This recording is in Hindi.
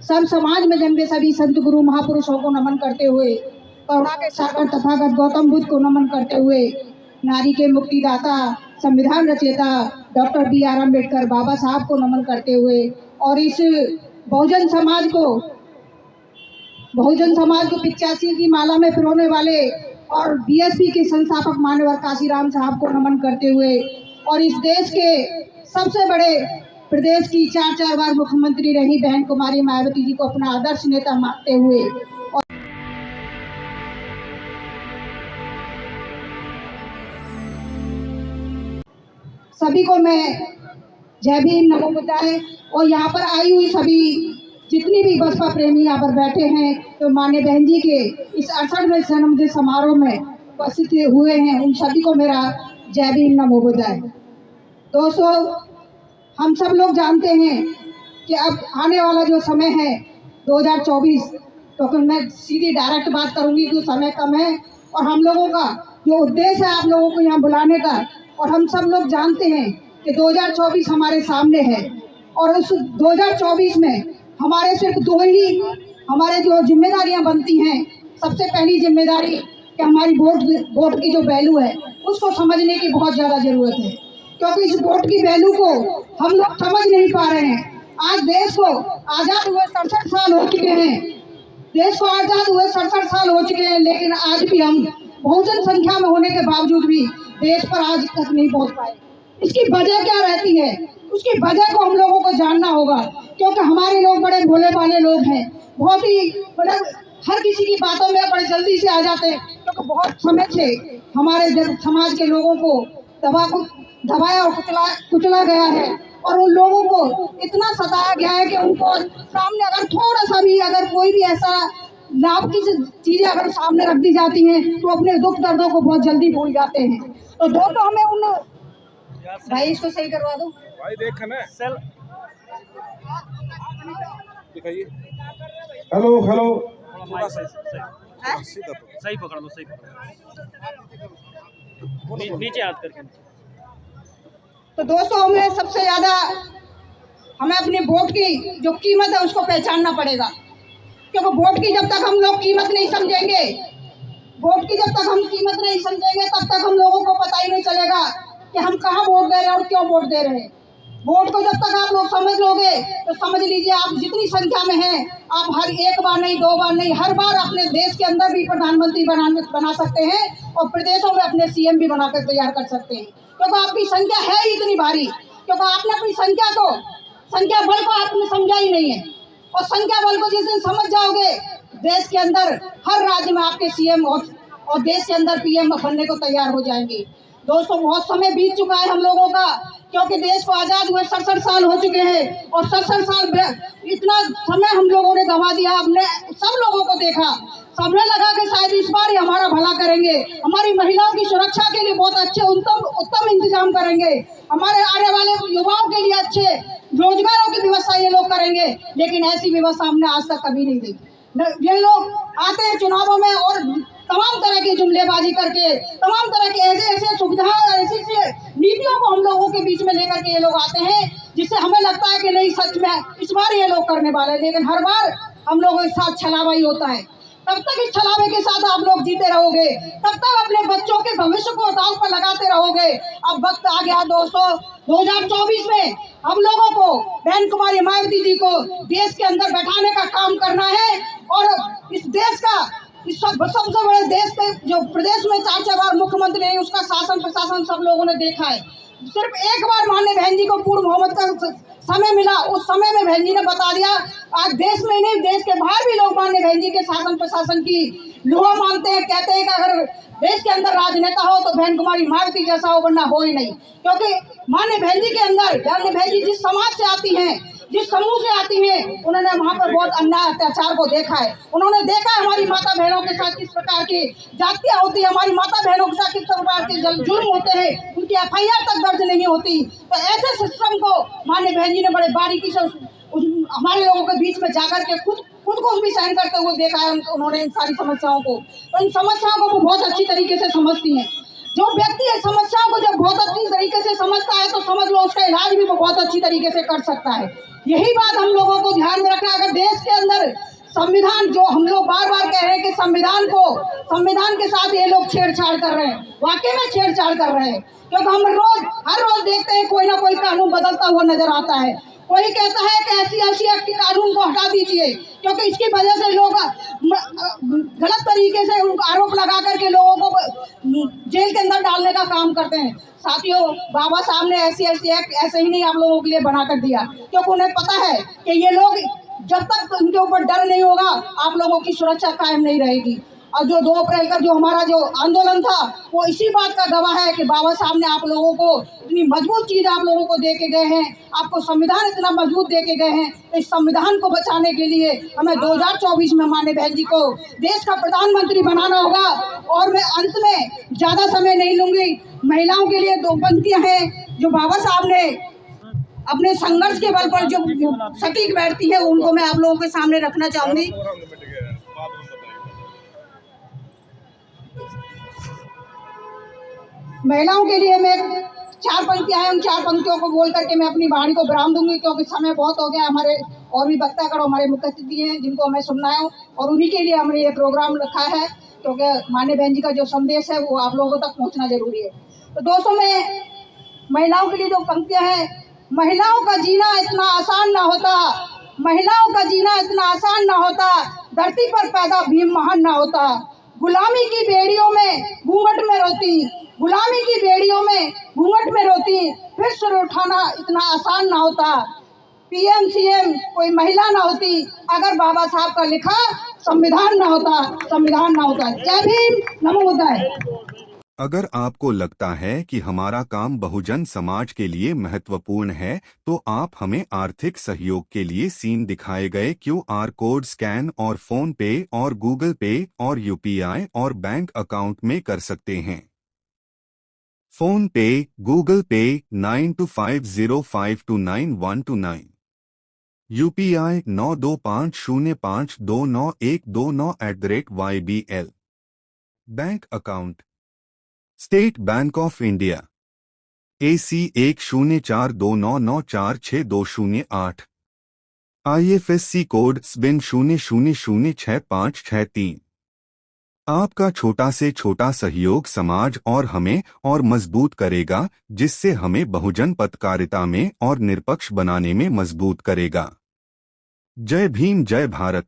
सब समाज में जन्मे सभी संत गुरु महापुरुषों को नमन करते हुए, करुणा के सागर तथागत गौतम बुद्ध को नमन करते हुए, नारी के मुक्तिदाता संविधान रचयिता डॉक्टर B.R. अम्बेडकर बाबा साहब को नमन करते हुए और इस बहुजन समाज को 85 की माला में पिरोने वाले और BSP के संस्थापक मान्यवर काशीराम साहब को नमन करते हुए और इस देश के सबसे बड़े प्रदेश की 4 बार मुख्यमंत्री रही बहन कुमारी मायावती जी को अपना आदर्श नेता मानते हुए और सभी को मैं जय भीम नमो बुद्धाय। और यहाँ पर आई हुई सभी जितनी भी बसपा प्रेमी यहाँ पर बैठे हैं तो मान्य बहन जी के इस 68वें जन्मदिन समारोह में उपस्थित हुए हैं, उन सभी को मेरा जय भीम नमो बुद्धाय। दोस्तों, हम सब लोग जानते हैं कि अब आने वाला जो समय है 2024, तो मैं सीधी डायरेक्ट बात करूंगी कि समय कम है और हम लोगों का जो उद्देश्य है आप लोगों को यहाँ बुलाने का, और हम सब लोग जानते हैं कि 2024 हमारे सामने है और उस 2024 में हमारे सिर्फ दो ही हमारे जो जिम्मेदारियां बनती हैं। सबसे पहली जिम्मेदारी कि हमारी वोट की जो वैल्यू है उसको समझने की बहुत ज़्यादा ज़रूरत है, क्योंकि इस वोट की वैल्यू को हम लोग समझ नहीं पा रहे हैं। आज देश को आज़ाद हुए 67 साल हो चुके हैं, लेकिन आज भी हम बहुजन संख्या में होने के बावजूद भी देश पर आज तक नहीं पहुंच पाए। इसकी वजह क्या रहती है? उसकी वजह को हम लोगों को जानना होगा, क्योंकि हमारे लोग बड़े भोले भाले लोग हैं, बहुत ही हर किसी की बातों में बड़े जल्दी से आ जाते हैं, क्योंकि बहुत समय से हमारे समाज के लोगों को दबाया और कुचला गया है और उन लोगों को इतना सताया गया है कि उनको सामने अगर थोड़ा सा भी अगर कोई भी ऐसा लाभ की चीजें अगर सामने रख दी जाती हैं तो अपने दुख दर्दों को बहुत जल्दी भूल जाते हैं। तो दोस्तों, हमें उन भाई इसको सही करवा दो भाई, देख ना चल दिखाइए। हेलो हेलो, सही पकड़ लो, सही पकड़ लो, नीचे हाथ करके। तो दोस्तों, हमें अपने वोट की जो कीमत है उसको पहचानना पड़ेगा, क्योंकि वोट की जब तक हम लोग कीमत नहीं समझेंगे तब तक हम लोगों को पता ही नहीं चलेगा कि हम कहाँ वोट दे रहे हैं और क्यों वोट दे रहे हैं। वोट को जब तक आप लोग समझ लोगे तो समझ लीजिए आप जितनी संख्या में हैं, आप हर एक बार नहीं, 2 बार नहीं, हर बार अपने देश के अंदर भी प्रधानमंत्री बना सकते हैं और प्रदेशों में अपने CM भी बनाकर तैयार कर सकते हैं, क्योंकि आपकी संख्या है इतनी भारी, क्योंकि आपने अपनी संख्या बल को आपने समझा ही नहीं है। और संख्या बल को जिस दिन समझ जाओगे, देश के अंदर हर राज्य में आपके CM और देश के अंदर PM बनने को तैयार हो जाएंगे। दोस्तों, बहुत समय बीत चुका है हम लोगों का, क्योंकि देश को आज़ाद हुए 67 साल हो चुके हैं और 67 साल इतना समय हम लोगों ने गंवा दिया। हमने सब लोगों को देखा, सबने लगा कि शायद इस बार ही हमारा भला करेंगे, हमारी महिलाओं की सुरक्षा के लिए बहुत अच्छे उत्तम इंतजाम करेंगे, हमारे आने वाले युवाओं के लिए अच्छे रोजगारों की व्यवस्था ये लोग करेंगे, लेकिन ऐसी व्यवस्था हमने आज तक कभी नहीं दी। ये लोग आते हैं चुनावों में और तमाम तरह की जुमलेबाजी करके, तमाम तरह की ऐसे सुविधाएं, ऐसी नीतियों को हम लोगों के बीच में लेकर के ये लोग आते हैं, जिससे हमें लगता है कि नहीं, सच में इस बार ये लोग करने वाले हैं, लेकिन हर बार हम लोगों के साथ छलावा ही होता है। तब तक इस छलावे के साथ आप लोग जीते रहोगे, तब तक अपने बच्चों के भविष्य को दांव पर लगाते रहोगे। अब वक्त आ गया दोस्तों, 2024 में हम लोगों को बहन कुमारी मायावती जी को देश के अंदर बैठाने का काम करना है और इस देश का सबसे बड़े देश के जो प्रदेश में 4 बार मुख्यमंत्री है, उसका शासन प्रशासन सब लोगों ने देखा है। सिर्फ एक बार माननीय बहन जी को पूर्ण बहुमत का समय मिला, उस समय में बहन जी ने बता दिया। आज देश में नहीं, देश के बाहर भी लोग माननीय बहन जी के शासन प्रशासन की लोहा मानते हैं, कहते हैं कि अगर देश के अंदर राजनेता हो तो बहन कुमारी मायावती जैसा हो, वरना हो ही नहीं। क्योंकि माननीय बहन जी के अंदर, माननीय बहन जी जिस समाज से आती हैं, जिस समूह से आती हैं, उन्होंने वहाँ पर बहुत अन्याय अत्याचार को देखा है। उन्होंने देखा है हमारी माता बहनों के साथ किस प्रकार की जातियाँ होती है, हमारी माता बहनों के साथ किस प्रकार के जुल्म होते हैं, उनकी FIR तक दर्ज नहीं होती। तो ऐसे सिस्टम को माननीय बहन जी ने बड़े बारीकी से हमारे लोगों के बीच में जाकर के खुद को भी सहन करते हुए देखा है उन्होंने इन सारी समस्याओं को। तो इन समस्याओं को वो बहुत अच्छी तरीके से समझती हैं। जो व्यक्ति इस समस्याओं को जब बहुत अच्छी तरीके से समझता है तो समझ लो उसका इलाज भी वो बहुत अच्छी तरीके से कर सकता है। यही बात हम लोगों को ध्यान में रखना। अगर देश के संविधान जो हम लोग बार बार कह रहे हैं कि संविधान के साथ ये लोग छेड़छाड़ कर रहे हैं, वाकई में छेड़छाड़ कर रहे हैं। क्योंकि हम हर रोज देखते हैं कोई ना कोई कानून बदलता हुआ नजर आता है। कोई कहता है कि ऐसी एक्ट के कानून को हटा दीजिए, क्योंकि इसकी वजह से लोग गलत तरीके से आरोप लगा करके लोगों को जेल के अंदर डालने का काम करते हैं। साथियों, बाबा साहब ने ऐसी एक्ट ऐसे ही नहीं आप लोगों के लिए बना कर दिया, क्योंकि उन्हें पता है कि ये लोग जब तक उनके ऊपर डर नहीं होगा आप लोगों की सुरक्षा कायम नहीं रहेगी। और जो 2 अप्रैल का जो हमारा जो आंदोलन था वो इसी बात का गवाह है कि बाबा साहब ने आप लोगों को इतनी मजबूत चीज़ आप लोगों को दे के गए हैं, आपको संविधान इतना मजबूत दे के गए हैं। इस संविधान को बचाने के लिए हमें 2024 में माननीय बहन जी को देश का प्रधानमंत्री बनाना होगा। और मैं अंत में ज़्यादा समय नहीं लूँगी। महिलाओं के लिए 2 पंक्तियाँ हैं जो बाबा साहब ने अपने संघर्ष के बल पर जो सटीक बैठती है, उनको मैं आप लोगों के सामने रखना चाहूँगी। महिलाओं के लिए मैं 4 पंक्तियां हैं, उन 4 पंक्तियों को बोल करके मैं अपनी वाणी को विराम दूंगी, क्योंकि समय बहुत हो गया। हमारे और भी वक्तागण हमारे मुख्य अतिथि हैं जिनको हमें सुनना है, और उन्हीं के लिए हमने ये प्रोग्राम रखा है, क्योंकि माननीय बहन जी का जो संदेश है वो आप लोगों तक पहुंचना जरूरी है। तो दोस्तों, मैं महिलाओं के लिए जो पंक्तियां हैं, महिलाओं का जीना इतना आसान ना होता, महिलाओं का जीना इतना आसान ना होता, धरती पर पैदा भीम महान ना होता, गुलामी की बेड़ियों में घूंघट में रोती, गुलामी की बेड़ियों में घूंघट में रोती, फिर सिर उठाना इतना आसान ना होता, पीएम सीएम कोई महिला ना होती, अगर बाबा साहब का लिखा संविधान ना होता। जय भीम, नमो बुद्धाय। अगर आपको लगता है कि हमारा काम बहुजन समाज के लिए महत्वपूर्ण है, तो आप हमें आर्थिक सहयोग के लिए सीन दिखाए गए QR कोड स्कैन और फोन पे और गूगल पे और UPI और बैंक अकाउंट में कर सकते हैं। फोन पे, गूगल पे 9250529129, UPI 9250529129@YBL। Bank account state bank of India AC 104299462008, IFSC code SBIN 00066563। आपका छोटा से छोटा सहयोग समाज और हमें और मजबूत करेगा, जिससे हमें बहुजन पत्रकारिता में और निष्पक्ष बनाने में मजबूत करेगा। जय भीम, जय भारत।